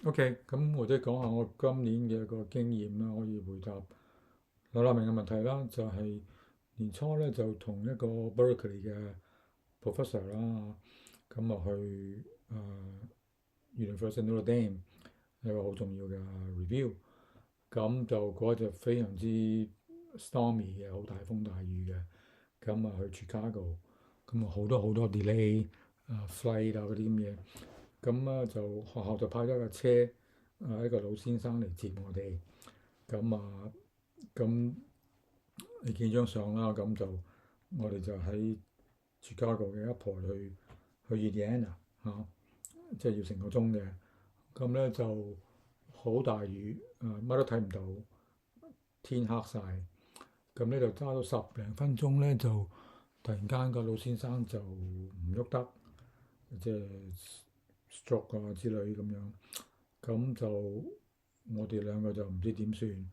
OK，咁或者講下我今年嘅一個經驗啦，可以回答劉立明嘅問題啦。就係、年初咧就同一個 Berkeley 嘅 professor 啦，咁啊去University Notre Dame 一個好重要嘅 review，咁就嗰日就非常之 stormy 嘅，好大風大雨嘅，咁啊去 Chicago，咁啊好多好多 delay flight 啊嗰啲咁嘢。咁啊就學校就派咗架車，一個老先生嚟接我哋。咁啊，咁你見張相啦，咁就我哋就喺 Chicago 嘅一旁去 Indiana 嚇，即係要成個鐘嘅。咁咧就好大雨，乜都睇唔到，天黑晒。咁咧就揸咗十零分鐘咧，就突然間個老先生就唔喐得，即係 stroke 啊之類咁樣。咁就我哋兩個就唔知點算，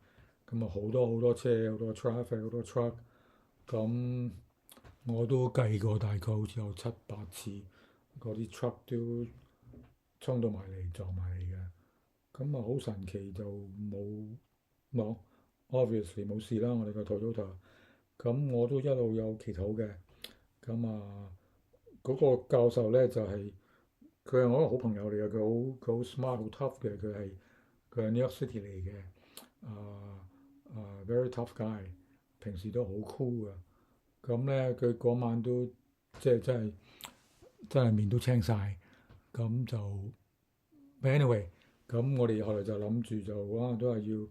咁啊好多好多車，好多 traffic，好多 truck，咁我都計過大概好似有七八次，嗰啲 truck 都衝到埋嚟撞埋嚟嘅，咁啊好神奇就冇 obviously 冇事啦，我哋個 Toyota，咁我都一路有祈禱嘅，咁啊嗰個教授咧就係佢係我一個好朋友嚟嘅，佢好 smart 好 tough 嘅，佢係 New York City 嚟嘅，very tough guy，平時都好 cool 嘅。咁咧佢嗰晚都即係真係面都青晒。咁就 anyway，咁我哋後來就諗住就都係要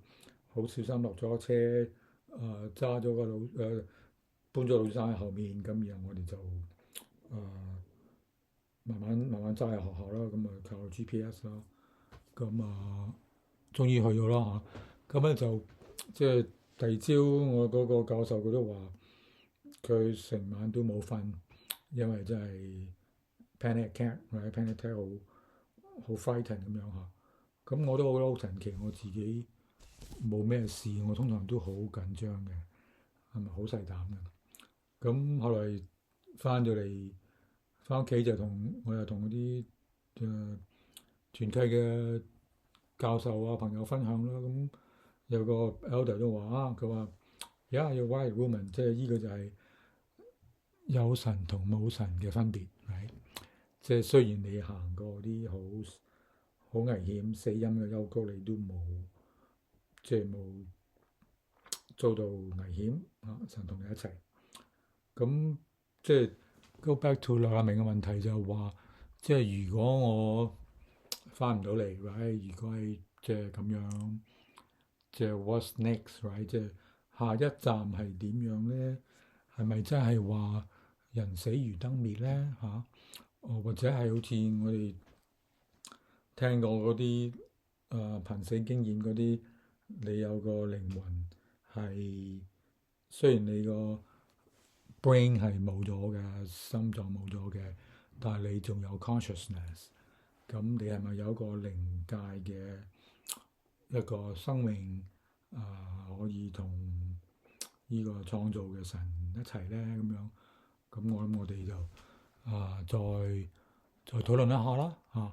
好小心落咗車，揸咗個搬咗老先生喺後面，咁然後我哋就慢慢揸入學校啦，咁啊靠 GPS 啦，咁終於去咗啦嚇。咁咧就即係第二朝，我嗰個教授佢都話佢成晚都冇瞓，因為真係 panic attack 或者 panic attack 好 frighten 咁樣嚇。咁我都覺得好神奇，我自己冇咩事，我通常都好緊張嘅，係咪好細膽嘅？咁後來翻咗嚟，翻屋企就我又同嗰啲誒團契嘅教授啊朋友分享啦。咁有個 elder 都話佢話有 white woman，即係呢個就係有神同冇神嘅分別，係即係雖然你行過啲好危險死陰嘅幽谷，你都冇即係冇遭到危險神同你一齊。咁即係 go back to 劉亞明嘅問題就係話，即係如果我翻唔到嚟，right？如果係即係咁樣，即係 what's next，right？即係下一站係點樣咧？係咪真係話人死如燈滅咧？或者係好似我哋聽過嗰啲瀕死經驗嗰啲，你有個靈魂係雖然你個 brain 係冇咗嘅，心臟冇咗嘅，但係你仲有 consciousness，咁你係咪有一個靈界嘅一個生命可以同呢個創造嘅神一齊咧？咁樣，咁我諗我哋就再討論一下啦嚇。